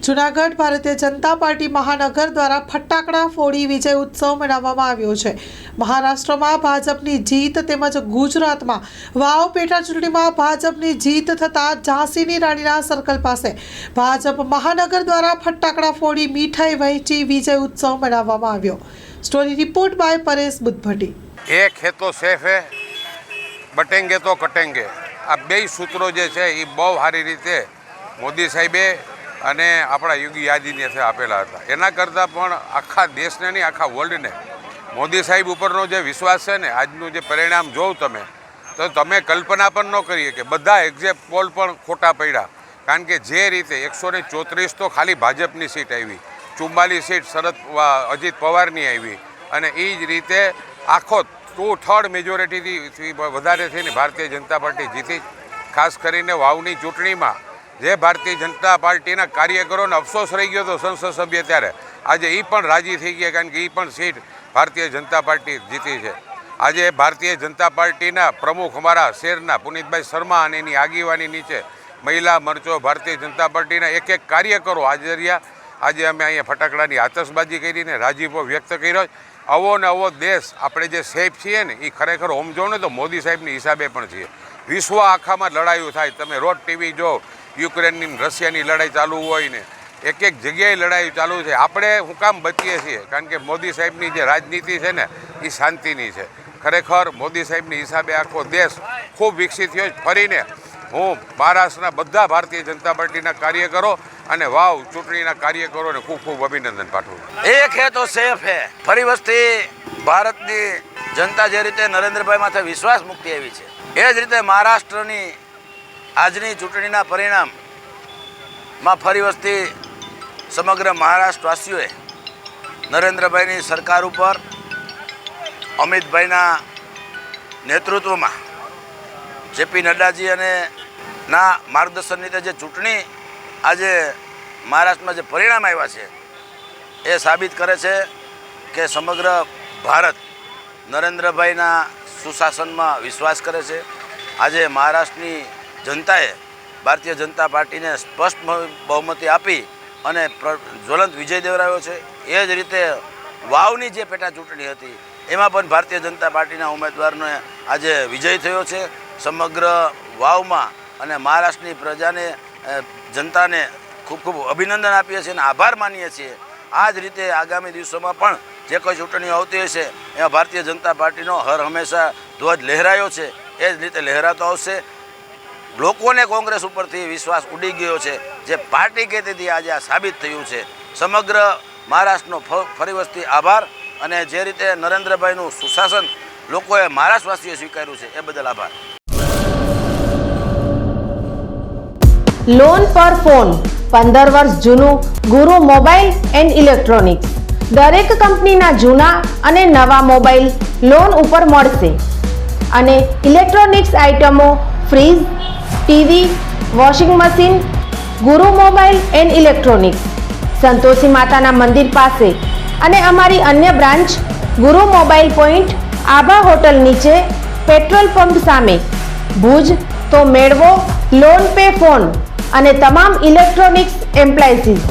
Junagadh Bharatiya Janata party મહાનગર દ્વારા ફટાકડા ફોડી વિજય ઉત્સવ મનાવવામાં આવ્યો છે। મહારાષ્ટ્રમાં ભાજપની જીત તેમજ ગુજરાતમાં વાવ પેટા ચૂંટણીમાં ભાજપની જીત થતાં ઝાંસીની રાણીના સર્કલ પાસે ભાજપ મહાનગર દ્વારા ફટાકડા ફોડી મીઠાઈ વહેંચી વિજય ઉત્સવ મનાવવામાં આવ્યો। Story report by Paresh Buddhbhatti. एक है तो सेफ है, बटेंगे तो कटेंगे। आ बे सूत्रों जे छे ई बहु सारी रीते मोदी साहेबे અને આપણા યોગી આદિત્યનાથે આપેલા હતા। એના કરતાં પણ આખા દેશને નહીં, આખા વર્લ્ડને મોદી સાહેબ ઉપરનો જે વિશ્વાસ છે ને, આજનું જે પરિણામ જોઉં તમે તો તમે કલ્પના પણ ન કરીએ કે બધા એક્ઝેક્ટ પોલ પણ ખોટા પડ્યા। કારણ કે જે રીતે 134 તો ખાલી ભાજપની સીટ આવી, 44 સીટ અજીત પવારની આવી, અને એ જ રીતે આખો 2/3 મેજોરિટીથી વધારે થઈને ભારતીય જનતા પાર્ટી જીતી। ખાસ કરીને વાવની ચૂંટણીમાં જે ભારતીય જનતા પાર્ટીના કાર્યકરોને અફસોસ રહી ગયો હતો સંસદ સભ્ય ત્યારે, આજે એ પણ રાજી થઈ ગયા, કારણ કે એ પણ સીટ ભારતીય જનતા પાર્ટી જીતી છે। આજે ભારતીય જનતા પાર્ટીના પ્રમુખ અમારા શહેરના પુનિતભાઈ શર્મા અને એની આગેવાની નીચે મહિલા મોરચો, ભારતીય જનતા પાર્ટીના એક કાર્યકરો હાજર રહ્યા। આજે અમે અહીંયા ફટાકડાની આતશબાજી કરીને રાજીપો વ્યક્ત કર્યો। આવો ને આવો દેશ આપણે જે સેફ છીએ ને, એ ખરેખર ઓમ જો ને તો મોદી સાહેબની હિસાબે પણ છીએ। વિશ્વ આખામાં લડાઈઓ થાય, તમે રોજ ટીવી જો, યુક્રેનની રશિયાની લડાઈ ચાલુ હોય ને, એક જગ્યાએ લડાઈ ચાલુ છે। આપણે હું કામ બચીએ છીએ? કારણ કે મોદી સાહેબની જે રાજનીતિ છે ને, એ શાંતિની છે। ખરેખર મોદી સાહેબની હિસાબે આખો દેશ ખૂબ વિકસિત થયો। ફરીને હું મહારાષ્ટ્રના બધા ભારતીય જનતા પાર્ટીના કાર્યકરો અને વાવ ચૂંટણીના કાર્યકરોને ખૂબ ખૂબ અભિનંદન પાઠવું। એક હે તો સેફ હે। ફરી વખતે ભારતની જનતા જે રીતે નરેન્દ્રભાઈ માથે વિશ્વાસ મૂકી આવી છે, એ જ રીતે મહારાષ્ટ્રની આજની ચૂંટણીના પરિણામમાં ફરી વખતે સમગ્ર મહારાષ્ટ્રવાસીઓએ નરેન્દ્રભાઈની સરકાર ઉપર અમિતભાઈના નેતૃત્વમાં જેપી નડ્ડાજી અને ના માર્ગદર્શન નીચે જે ચૂંટણી આજે મહારાષ્ટ્રમાં જે પરિણામ આવ્યા છે, એ સાબિત કરે છે કે સમગ્ર ભારત નરેન્દ્રભાઈના સુશાસનમાં વિશ્વાસ કરે છે। આજે મહારાષ્ટ્રની જનતાએ ભારતીય જનતા પાર્ટીને સ્પષ્ટ બહુમતી આપી અને જ્વલંત વિજય દેવરાવ્યો છે। એ જ રીતે વાવની જે પેટા ચૂંટણી હતી, એમાં પણ ભારતીય જનતા પાર્ટીના ઉમેદવારનો આજે વિજય થયો છે। સમગ્ર વાવમાં અને મહારાષ્ટ્રની પ્રજાને, જનતાને ખૂબ ખૂબ અભિનંદન આપીએ છીએ અને આભાર માનીએ છીએ। આ જ રીતે આગામી દિવસોમાં પણ જે કોઈ ચૂંટણીઓ આવતી હશે, એમાં ભારતીય જનતા પાર્ટીનો હર હંમેશા ધ્વજ લહેરાયો છે, એ જ રીતે લહેરાતો આવશે। લોકોને કોંગ્રેસ ઉપરથી વિશ્વાસ ઉડી ગયો છે, જે પાર્ટી કહેતી હતી આજે આ સાબિત થયું છે। સમગ્ર મહારાષ્ટ્રનો ફરી વખતે આભાર, અને જે રીતે નરેન્દ્રભાઈનું સુશાસન લોકોએ મહારાષ્ટ્રવાસીઓએ સ્વીકાર્યું છે, એ બદલ આભાર। લોન પર ફોન 15 વર્ષ જૂનું ગુરુ મોબાઈલ એન્ડ ઇલેક્ટ્રોનિક્સ। દરેક કંપનીના જૂના અને નવા મોબાઈલ લોન ઉપર મળશે, અને ઇલેક્ટ્રોનિક્સ આઇટમો ફ્રીજ, ટીવી, વોશિંગ મશીન। ગુરુ મોબાઈલ એન્ડ ઇલેક્ટ્રોનિક્સ સંતોષી માતાના મંદિર પાસે, અને અમારી અન્ય બ્રાન્ચ ગુરુ મોબાઈલ પોઈન્ટ આભા હોટલ નીચે, પેટ્રોલ પંપ સામે, ભુજ। તો મેળવો લોન પે ફોન અને તમામ ઇલેક્ટ્રોનિક્સ એપ્લાયન્સીસ।